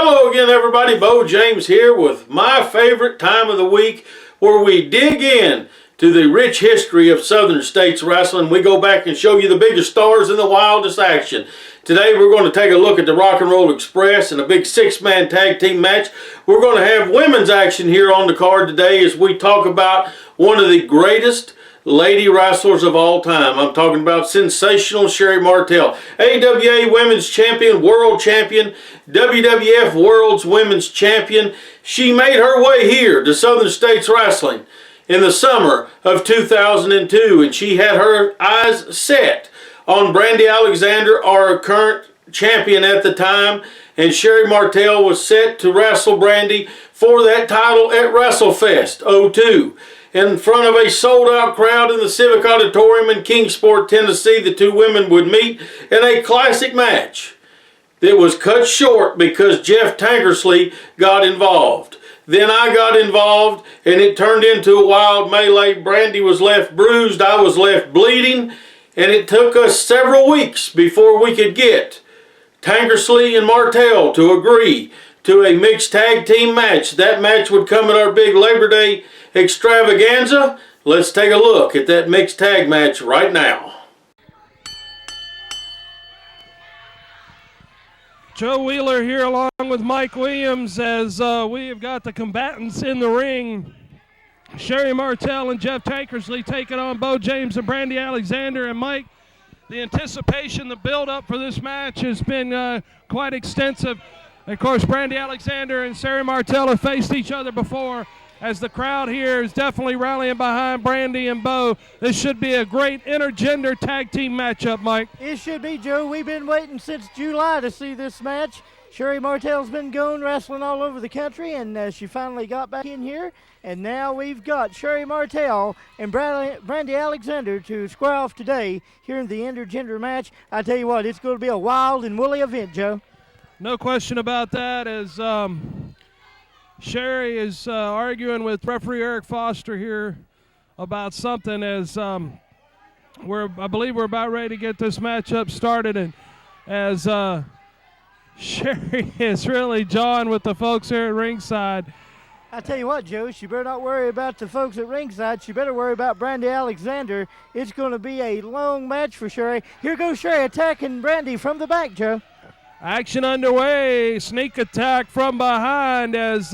Hello again, everybody. Beau James here with my favorite time of the week where we dig in to the rich history of Southern States wrestling. We go back and show you the biggest stars in the wildest action. Today we're going to take a look at the Rock and Roll Express and a big six-man tag team match. We're going to have women's action here on the card today as we talk about one of the greatest lady wrestlers of all time. I'm talking about sensational Sherri Martell, AWA Women's Champion, World Champion, WWF World's Women's Champion. She made her way here to Southern States Wrestling in the summer of 2002, and she had her eyes set on Brandi Alexander, our current champion at the time, and Sherri Martell was set to wrestle Brandi for that title at WrestleFest 02. In front of a sold-out crowd in the Civic Auditorium in Kingsport, Tennessee, the two women would meet in a classic match that was cut short because Jeff Tankersley got involved. Then I got involved, and it turned into a wild melee. Brandi was left bruised, I was left bleeding, and it took us several weeks before we could get Tankersley and Martell to agree to a mixed tag team match. That match would come at our big Labor Day extravaganza. Let's take a look at that mixed tag match right now. Joe Wheeler here along with Mike Williams as we have got the combatants in the ring. Sherri Martell and Jeff Tankersley taking on Beau James and Brandi Alexander. And Mike, the anticipation, the build-up for this match has been quite extensive. Of course, Brandi Alexander and Sherri Martell have faced each other before, as the crowd here is definitely rallying behind Brandi and Beau. This should be a great intergender tag team matchup, Mike. It should be, Joe. We've been waiting since July to see this match. Sherri Martell's been going wrestling all over the country, and she finally got back in here. And now we've got Sherri Martell and Brandi Alexander to square off today here in the intergender match. I tell you what, it's going to be a wild and woolly event, Joe. No question about that, as Sherri is arguing with referee Eric Foster here about something, as I believe we're about ready to get this matchup started, and as Sherri is really jawing with the folks here at ringside. I tell you what, Joe, she better not worry about the folks at ringside. She better worry about Brandi Alexander. It's going to be a long match for Sherri. Here goes Sherri attacking Brandi from the back, Joe. Action underway, sneak attack from behind as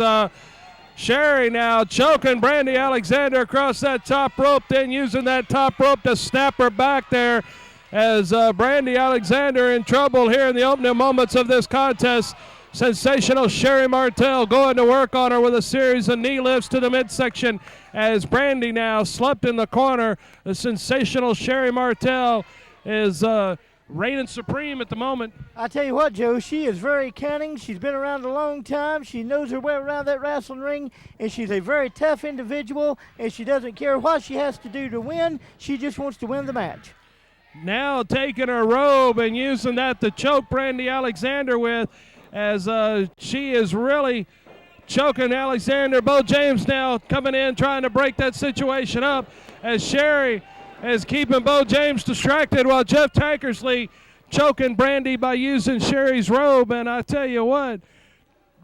Sherri now choking Brandi Alexander across that top rope, then using that top rope to snap her back there as Brandi Alexander in trouble here in the opening moments of this contest. Sensational Sherri Martell going to work on her with a series of knee lifts to the midsection as Brandi now slumped in the corner. The sensational Sherri Martell is reigning supreme at the moment. I tell you what, Joe, she is very cunning. She's been around a long time. She knows her way around that wrestling ring, and she's a very tough individual, and she doesn't care what she has to do to win. She just wants to win the match. Now taking her robe and using that to choke Brandi Alexander with, as she is really choking Alexander. Beau James now coming in trying to break that situation up as Sherri is keeping Beau James distracted while Jeff Tankersley choking Brandi by using Sherri's robe. And I tell you what,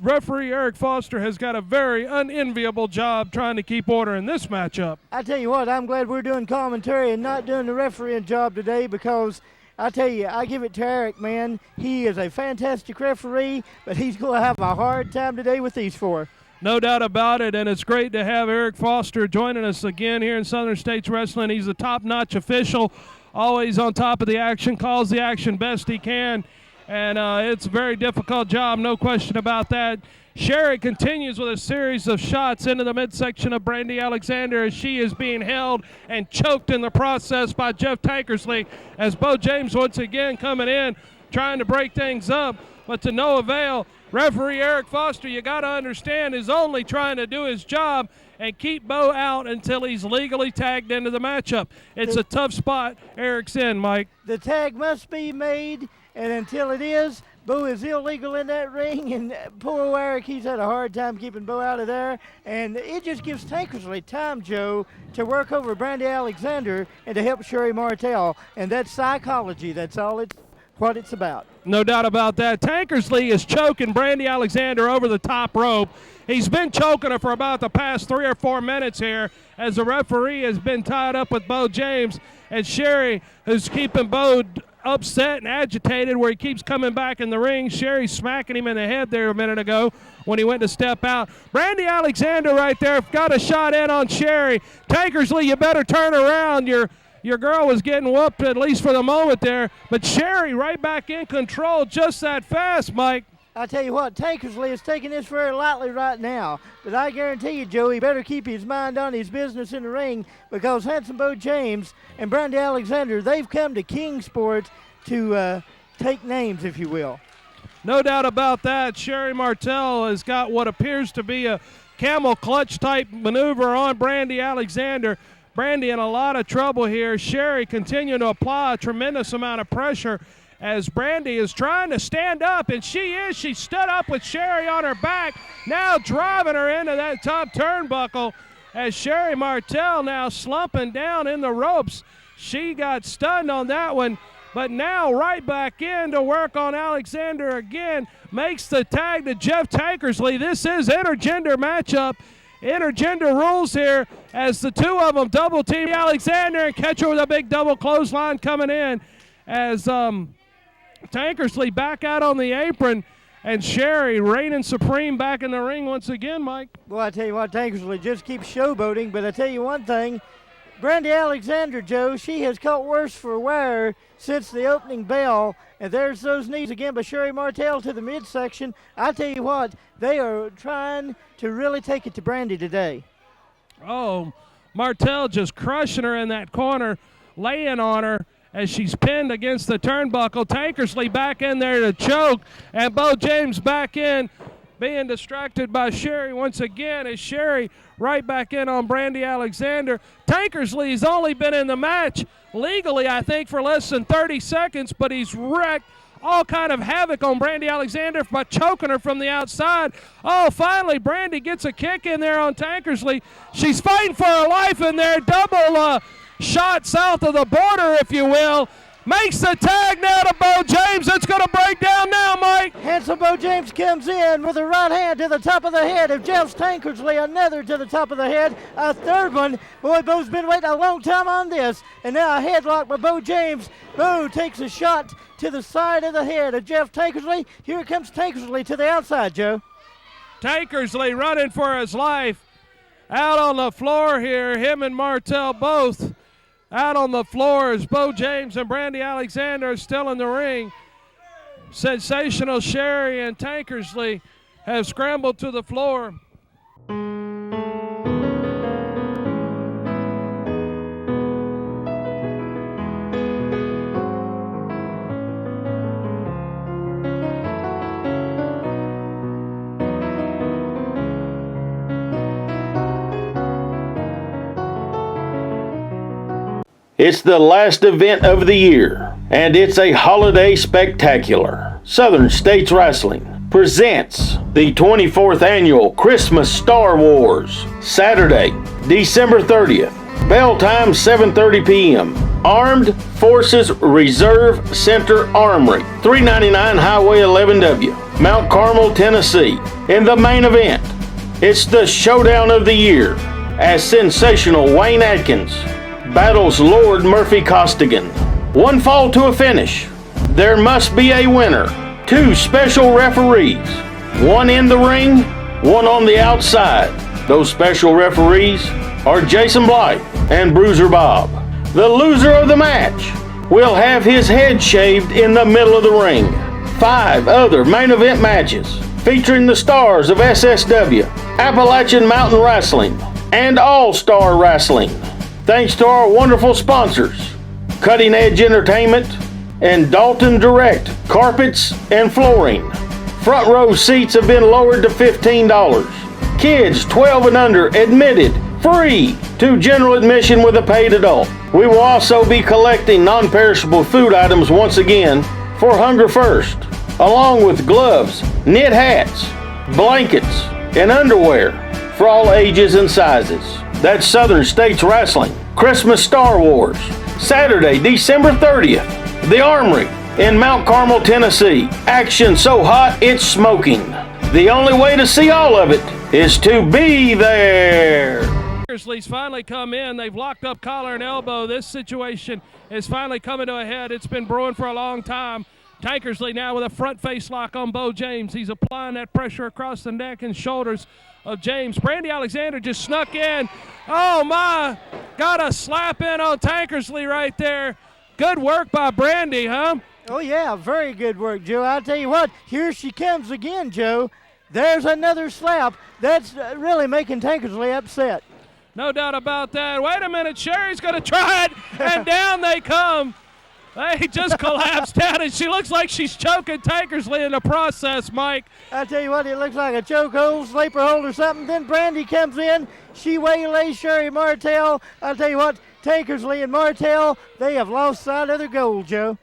referee Eric Foster has got a very unenviable job trying to keep order in this matchup. I tell you what, I'm glad we're doing commentary and not doing the refereeing job today, because I tell you, I give it to Eric, man. He is a fantastic referee, but he's going to have a hard time today with these four. No doubt about it, and it's great to have Eric Foster joining us again here in Southern States Wrestling. He's a top-notch official, always on top of the action, calls the action best he can, and it's a very difficult job, no question about that. Sherri continues with a series of shots into the midsection of Brandi Alexander as she is being held and choked in the process by Jeff Tankersley, as Beau James once again coming in trying to break things up, but to no avail. Referee Eric Foster, you got to understand, is only trying to do his job and keep Beau out until he's legally tagged into the matchup. It's a tough spot Eric's in, Mike. The tag must be made, and until it is, Beau is illegal in that ring, and poor Eric, he's had a hard time keeping Beau out of there. And it just gives Tankersley time, Joe, to work over Brandi Alexander and to help Sherri Martell. And that's psychology. That's all it's what it's about. No doubt about that. Tankersley is choking Brandi Alexander over the top rope. He's been choking her for about the past 3 or 4 minutes here as the referee has been tied up with Beau James, and Sherri, who's keeping Beau upset and agitated where he keeps coming back in the ring. Sherri smacking him in the head there a minute ago when he went to step out. Brandi Alexander right there got a shot in on Sherri. Tankersley, you better turn around. Your girl was getting whooped, at least for the moment there. But Sherri right back in control just that fast, Mike. I tell you what, Tankersley is taking this very lightly right now. But I guarantee you, Joe, he better keep his mind on his business in the ring, because Handsome Beau James and Brandi Alexander, they've come to Kingsport to take names, if you will. No doubt about that. Sherri Martell has got what appears to be a camel clutch type maneuver on Brandi Alexander. Brandi in a lot of trouble here. Sherri continuing to apply a tremendous amount of pressure as Brandi is trying to stand up, and she is. She stood up with Sherri on her back, now driving her into that top turnbuckle as Sherri Martell now slumping down in the ropes. She got stunned on that one, but now right back in to work on Alexander again. Makes the tag to Jeff Tankersley. This is intergender matchup. Intergender rules here as the two of them double team Alexander and catch her with a big double clothesline coming in as Tankersley back out on the apron, and Sherri reigning supreme back in the ring once again, Mike. Well, I tell you what, Tankersley just keeps showboating, but I tell you one thing, Brandi Alexander, Joe, she has caught worse for wear since the opening bell, and there's those knees again by Sherri Martell to the midsection. I tell you what, they are trying to really take it to Brandi today. Oh, Martell just crushing her in that corner, laying on her as she's pinned against the turnbuckle. Tankersley back in there to choke, and Beau James back in, being distracted by Sherri once again as Sherri right back in on Brandi Alexander. Tankersley's only been in the match legally, I think, for less than 30 seconds, but he's wrecked all kind of havoc on Brandi Alexander by choking her from the outside. Oh, finally, Brandi gets a kick in there on Tankersley. She's fighting for her life in there. Double shot south of the border, if you will. Makes the tag now to Beau James. It's going to break down now, Mike. Handsome Beau James comes in with a right hand to the top of the head of Jeff Tankersley, another to the top of the head, a third one. Boy, Beau's been waiting a long time on this. And now a headlock by Beau James. Beau takes a shot to the side of the head of Jeff Tankersley. Here comes Tankersley to the outside, Joe. Tankersley running for his life. Out on the floor here, him and Martell both out on the floor as Beau James and Brandi Alexander are still in the ring. Sensational Sherri and Tankersley have scrambled to the floor. It's the last event of the year, and it's a holiday spectacular. Southern States Wrestling presents the 24th annual Christmas Star Wars, Saturday, December 30th, bell time 7:30 p.m. Armed Forces Reserve Center Armory, 399 Highway 11W, Mount Carmel, Tennessee. In the main event, it's the showdown of the year as sensational Wayne Atkins battles Lord Murphy Costigan. One fall to a finish. There must be a winner. Two special referees. One in the ring, one on the outside. Those special referees are Jason Blythe and Bruiser Bob. The loser of the match will have his head shaved in the middle of the ring. 5 other main event matches featuring the stars of SSW, Appalachian Mountain Wrestling, and All-Star Wrestling. Thanks to our wonderful sponsors, Cutting Edge Entertainment and Dalton Direct Carpets and Flooring. Front row seats have been lowered to $15. Kids 12 and under admitted free to general admission with a paid adult. We will also be collecting non-perishable food items once again for Hunger First, along with gloves, knit hats, blankets, and underwear for all ages and sizes. That's Southern States Wrestling Christmas Star Wars, Saturday, December 30th, the Armory in Mount Carmel, Tennessee. Action so hot it's smoking. The only way to see all of it is to be there. Tankersley's finally come in. They've locked up collar and elbow. This situation is finally coming to a head. It's been brewing for a long time. Tankersley now with a front face lock on Beau James. He's applying that pressure across the neck and shoulders of James. Brandi Alexander just snuck in. Oh my, got a slap in on Tankersley right there. Good work by Brandi, huh? Oh yeah, very good work, Joe. I'll tell you what, here she comes again, Joe. There's another slap. That's really making Tankersley upset. No doubt about that. Wait a minute, Sherri's gonna try it, and down they come. They just collapsed down, and she looks like she's choking Tankersley in the process, Mike. I tell you what, it looks like a chokehold, sleeper hold, or something. Then Brandi comes in. She waylays Sherri Martell. I'll tell you what, Tankersley and Martell, they have lost sight of their goal, Joe.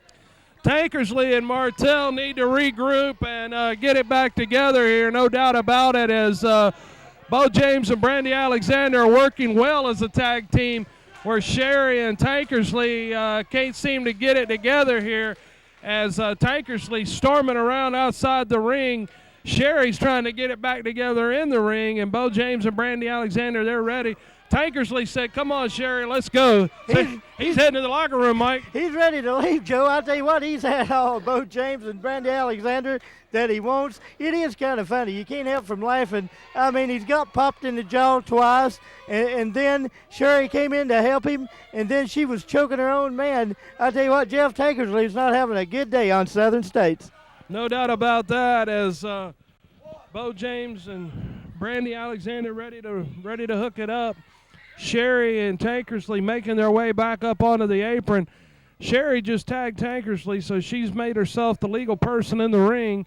Tankersley and Martell need to regroup and get it back together here, no doubt about it, as Beau James and Brandi Alexander are working well as a tag team, where Sherri and Tankersley can't seem to get it together here, as Tankersley storming around outside the ring. Sherri's trying to get it back together in the ring, and Beau James and Brandi Alexander, they're ready. Tankersley said, come on, Sherri, let's go. He's heading to the locker room, Mike. He's ready to leave, Joe. I'll tell you what, he's had all Beau James and Brandi Alexander that he wants. It is kind of funny. You can't help from laughing. I mean, he's got popped in the jaw twice, and then Sherri came in to help him, and then she was choking her own man. I'll tell you what, Jeff Tankersley's not having a good day on Southern States. No doubt about that, as Beau James and Brandi Alexander ready to hook it up. Sherri and Tankersley making their way back up onto the apron. Sherri just tagged Tankersley, so she's made herself the legal person in the ring.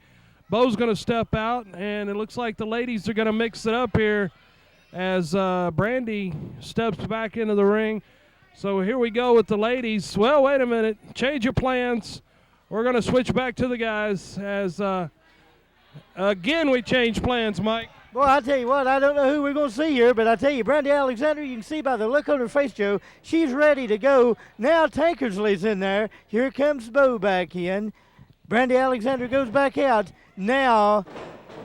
Beau's going to step out, and it looks like the ladies are going to mix it up here as Brandi steps back into the ring. So here we go with the ladies. Well, wait a minute. Change your plans. We're going to switch back to the guys as, again, we change plans, Mike. Boy, I tell you what, I don't know who we're going to see here, but I tell you, Brandi Alexander, you can see by the look on her face, Joe, she's ready to go. Now Tankersley's in there. Here comes Beau back in. Brandi Alexander goes back out. Now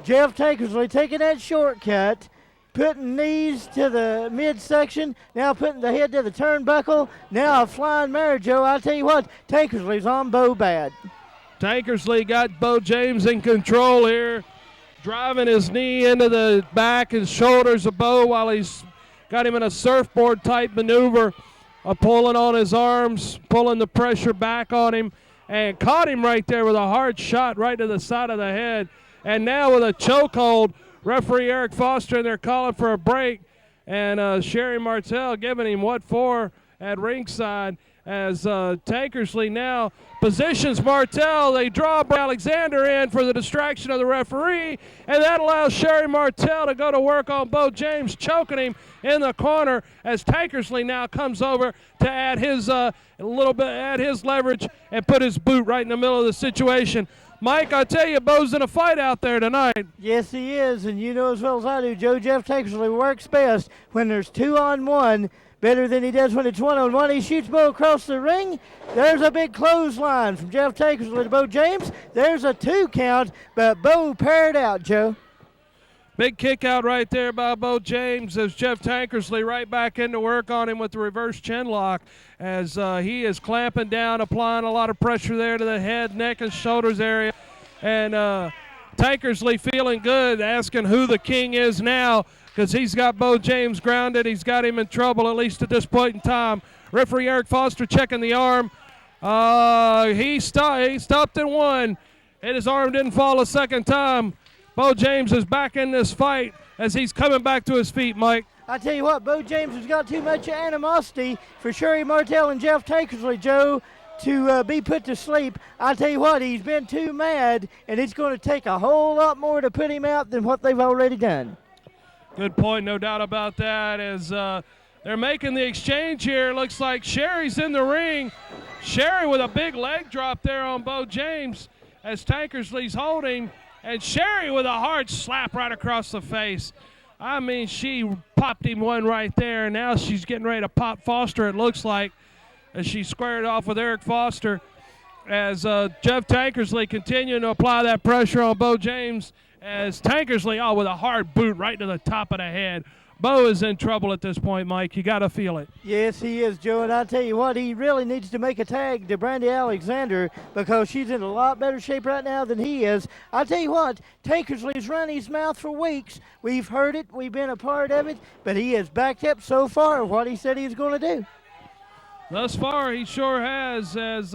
Jeff Tankersley taking that shortcut, putting knees to the midsection, now putting the head to the turnbuckle. Now a flying mare, Joe. I'll tell you what, Tankersley's on Beau bad. Tankersley got Beau James in control here, driving his knee into the back and shoulders of Beau while he's got him in a surfboard type maneuver, pulling on his arms, pulling the pressure back on him, and caught him right there with a hard shot right to the side of the head. And now with a chokehold, referee Eric Foster, and they're calling for a break, and Sherri Martell giving him what for at ringside, as Tankersley now positions Martell. They draw Alexander in for the distraction of the referee, and that allows Sherri Martell to go to work on Beau James, choking him in the corner, as Tankersley now comes over to add his add his leverage and put his boot right in the middle of the situation. Mike, I tell you, Beau's in a fight out there tonight. Yes, he is, and you know as well as I do, Joe, Jeff Tankersley works best when there's 2-on-1, better than he does when it's 1-on-1. He shoots Beau across the ring. There's a big clothesline from Jeff Tankersley to Beau James. There's a 2 count, but Beau paired out, Joe. Big kick out right there by Beau James as Jeff Tankersley right back into work on him with the reverse chin lock, as he is clamping down, applying a lot of pressure there to the head, neck, and shoulders area. And Tankersley feeling good, asking who the king is now, because he's got Beau James grounded. He's got him in trouble, at least at this point in time. Referee Eric Foster checking the arm. He stopped in one, and his arm didn't fall a second time. Beau James is back in this fight as he's coming back to his feet, Mike. I tell you what, Beau James has got too much animosity for Sherri Martell and Jeff Tankersley, Joe, to be put to sleep. I tell you what, he's been too mad, and it's going to take a whole lot more to put him out than what they've already done. Good point, no doubt about that, as they're making the exchange here. Looks like Sherri's in the ring. Sherri with a big leg drop there on Beau James as Tankersley's holding, and Sherri with a hard slap right across the face. I mean, she popped him one right there, and now she's getting ready to pop Foster, it looks like, as she squared off with Eric Foster. as Jeff Tankersley continuing to apply that pressure on Beau James, as Tankersley, with a hard boot right to the top of the head. Beau is in trouble at this point, Mike. You got to feel it. Yes, he is, Joe, and I tell you what, he really needs to make a tag to Brandi Alexander because she's in a lot better shape right now than he is. I tell you what, Tankersley's run his mouth for weeks. We've heard it, we've been a part of it, but he has backed up so far what he said he was going to do. Thus far, he sure has, as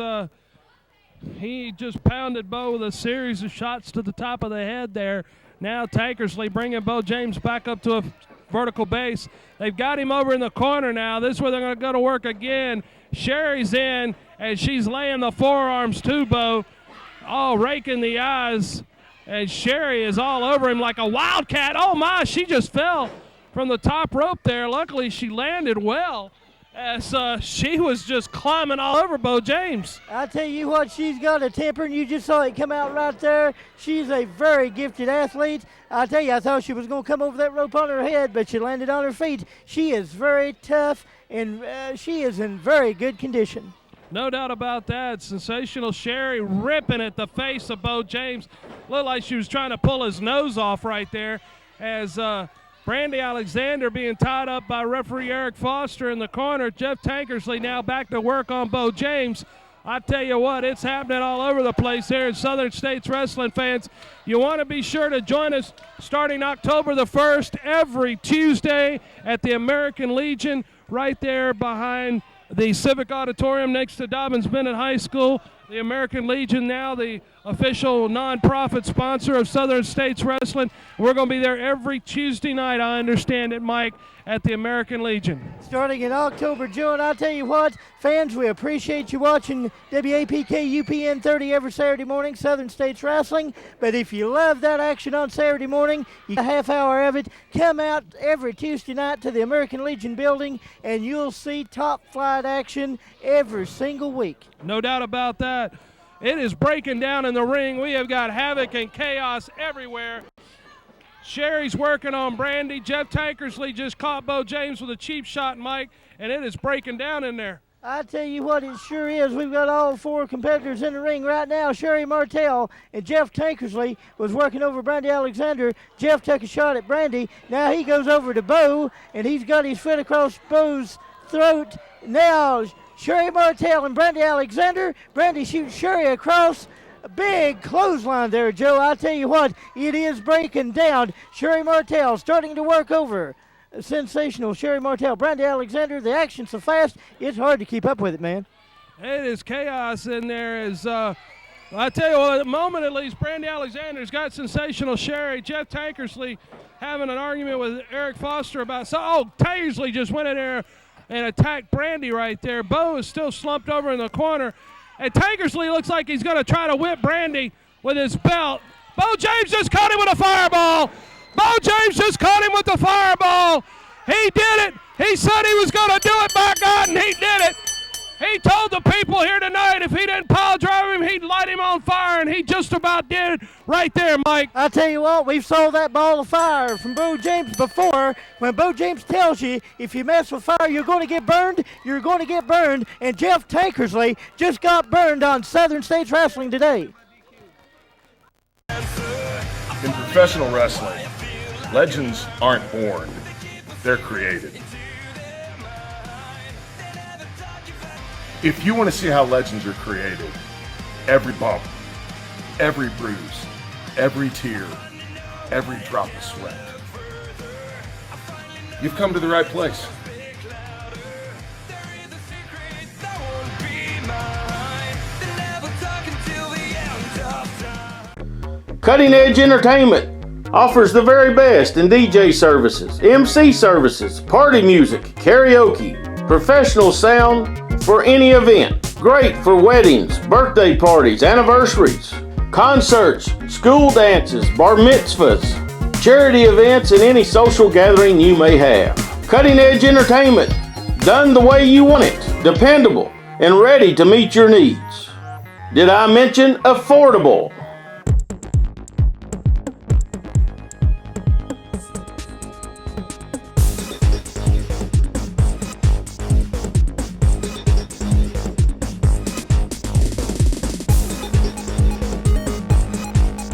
he just pounded Beau with a series of shots to the top of the head there. Now Tankersley bringing Beau James back up to a vertical base. They've got him over in the corner now. This is where they're going to go to work again. Sherri's in, and she's laying the forearms to Beau, all raking the eyes. And Sherri is all over him like a wildcat. Oh, my, she just fell from the top rope there. Luckily, she landed well, as she was just climbing all over Beau James. I tell you what, she's got a temper, and you just saw it come out right there. She's a very gifted athlete. I tell you, I thought she was going to come over that rope on her head, but she landed on her feet. She is very tough, and she is in very good condition. No doubt about that. Sensational Sherri ripping at the face of Beau James. Looked like she was trying to pull his nose off right there, as Brandi Alexander being tied up by referee Eric Foster in the corner. Jeff Tankersley now back to work on Beau James. I tell you what, it's happening all over the place here in Southern States Wrestling, fans. You want to be sure to join us starting October the 1st every Tuesday at the American Legion right there behind the Civic Auditorium next to Dobbins-Bennett High School. The American Legion now the official nonprofit sponsor of Southern States Wrestling. We're going to be there every Tuesday night, I understand it, Mike, at the American Legion. Starting in October, Joe, and I tell you what, fans, we appreciate you watching WAPK UPN 30 every Saturday morning, Southern States Wrestling. But if you love that action on Saturday morning, you get a half hour of it. Come out every Tuesday night to the American Legion building, and you'll see top flight action every single week. No doubt about that. It is breaking down in the ring. We have got havoc and chaos everywhere. Sherri's working on Brandi. Jeff Tankersley just caught Beau James with a cheap shot, Mike, and it is breaking down in there. I tell you what, it sure is. We've got all four competitors in the ring right now. Sherri Martell and Jeff Tankersley was working over Brandi Alexander. Jeff took a shot at Brandi. Now he goes over to Beau, and he's got his foot across Beau's throat. Now Sherri Martell and Brandi Alexander. Brandi shoots Sherri across. A big clothesline there, Joe. I tell you what, it is breaking down. Sherri Martell starting to work over. Sensational Sherri Martell. Brandi Alexander, the action's so fast, it's hard to keep up with it, man. It is chaos in there. As I tell you what, at the moment at least, Brandi Alexander's got sensational Sherri. Jeff Tankersley having an argument with Eric Foster about, Tankersley just went in there and attacked Brandi right there. Beau is still slumped over in the corner. And Tankersley looks like he's going to try to whip Brandi with his belt. Beau James just caught him with a fireball. Beau James just caught him with the fireball. He did it. He said he was going to do it, by God, and he did it. He told the people here tonight if he didn't pile drive him, he'd light him on fire, and he just about did it right there, Mike. I tell you what, we've saw that ball of fire from Beau James before. When Beau James tells you if you mess with fire, you're going to get burned, you're going to get burned. And Jeff Tankersley just got burned on Southern States Wrestling today. In professional wrestling, legends aren't born, they're created. If you want to see how legends are created, every bump, every bruise, every tear, every drop of sweat, you've come to the right place. Cutting Edge Entertainment offers the very best in DJ services, MC services, party music, karaoke, professional sound for any event. Great for weddings, birthday parties, anniversaries, concerts, school dances, bar mitzvahs, charity events, and any social gathering you may have. Cutting Edge Entertainment, done the way you want it, dependable, and ready to meet your needs. Did I mention affordable?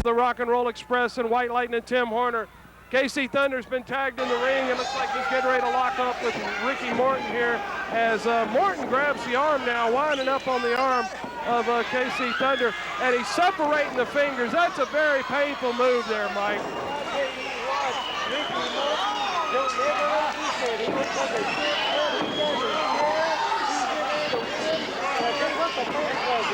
the Rock and Roll Express and White Lightning Tim Horner. KC Thunder's been tagged in the ring. It looks like he's getting ready to lock up with Ricky Morton here as Morton grabs the arm now, winding up on the arm of KC Thunder, and he's separating the fingers. That's a very painful move there, Mike.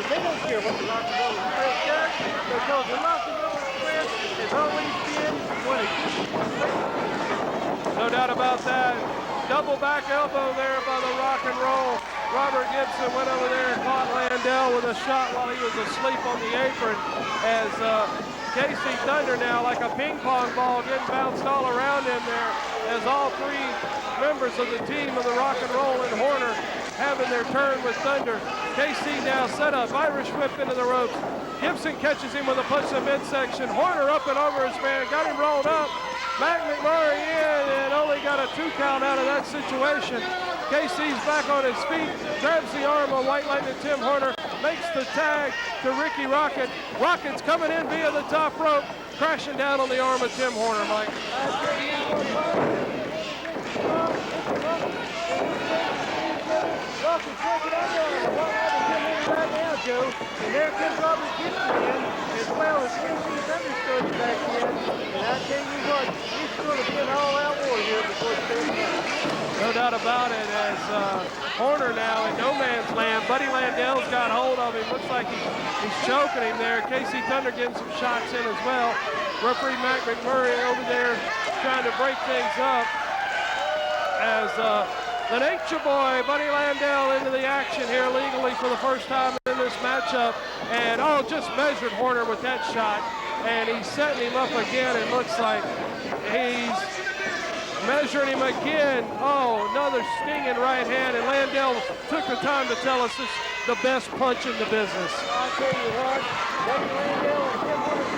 They don't care what the Rock and Roll Express does, because the Rock and Roll Express has always been what it is. No doubt about that. Double back elbow there by the Rock and Roll. Robert Gibson went over there and caught Landell with a shot while he was asleep on the apron, as KC Thunder now, like a ping pong ball, getting bounced all around him there, as all three members of the team of the Rock and Roll and Horner having their turn with Thunder. KC now set up, Irish whip into the ropes. Gibson catches him with a punch in the midsection. Horner up and over his man, got him rolled up. Mac McMurray in and only got a 2 count out of that situation. KC's back on his feet, grabs the arm of White Lightning Tim Horner, makes the tag to Ricky Rocket. Rocket's coming in via the top rope, crashing down on the arm of Tim Horner, Mike. Rocket's working on the right now, Joe. And there comes Robert Gibson in, as well as KC Thunder starts back in. And I tell you what, it's going to be an all-out war here before the third round. No doubt about it, as Horner now in no man's land. Buddy Landell's got hold of him. Looks like he's choking him there. KC Thunder getting some shots in as well. Referee Mac McMurray over there trying to break things up, as the Nature Boy, Buddy Landell, into the action here legally for the first time in this matchup. And just measured Horner with that shot. And he's setting him up again. It looks like he's measuring him again. Another stinging right hand. And Landell took the time to tell us this is the best punch in the business. I'll tell you what, Buddy Landell and Tim Horner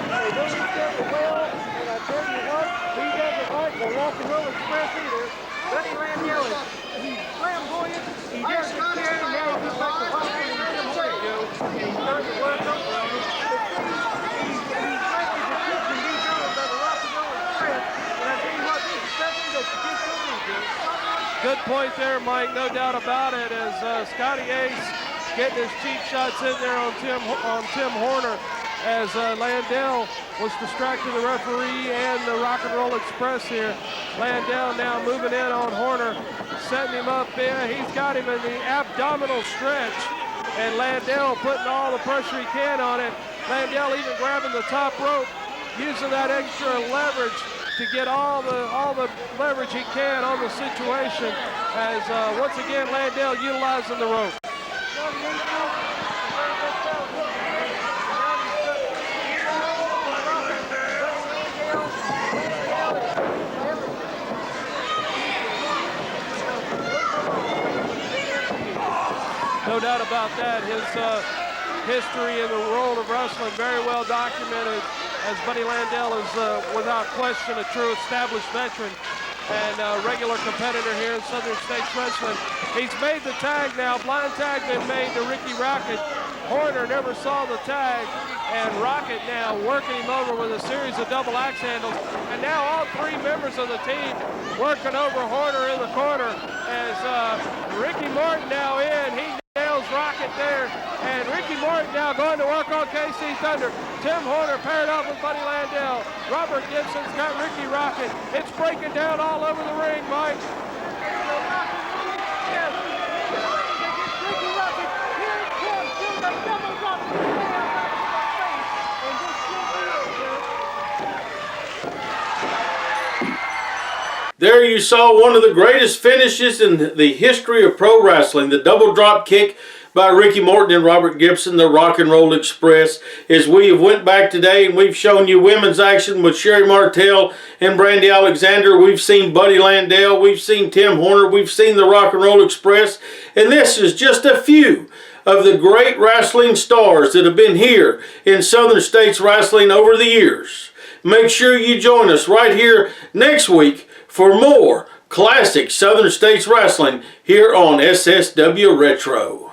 they know each other well. And I tell you what, he doesn't like the Rock and Roll Express either. Buddy Landell he's flamboyant, he doesn't care, and now he's like the Rock and Roll Express. And he's starting to work over on him. He's making his attention be done by the Rock and Roll Express. And I tell you what, this is something that you just don't do, Joe. Good point there, Mike, no doubt about it, as Scotty Ace getting his cheap shots in there on Tim Horner, as Landell was distracting the referee and the Rock and Roll Express here. Landell now moving in on Horner, setting him up there. He's got him in the abdominal stretch, and Landell putting all the pressure he can on it. Landell even grabbing the top rope, using that extra leverage to get all the leverage he can on the situation, as once again Landell utilizing the rope. No doubt about that. His history in the world of wrestling very well documented, as Buddy Landell is without question a true established veteran and regular competitor here in Southern States Wrestling. He's made the tag now. Blind tag been made to Ricky Rocket. Horner never saw the tag, and Rocket now working him over with a series of double axe handles. And now all three members of the team working over Horner in the corner, as Ricky Morton now in. He nails Rocket there, and Ricky Morton now going to work on KC Thunder. Tim Horner paired up with Buddy Landell. Robert Gibson's got Ricky Rocket. It's breaking down all over the ring, Mike. There you saw one of the greatest finishes in the history of pro wrestling, the double drop kick by Ricky Morton and Robert Gibson, the Rock and Roll Express. As we have went back today and we've shown you women's action with Sherri Martell and Brandi Alexander. We've seen Buddy Landell, we've seen Tim Horner, we've seen the Rock and Roll Express, and this is just a few of the great wrestling stars that have been here in Southern States Wrestling over the years. Make sure you join us right here next week for more classic Southern States Wrestling here on SSW Retro.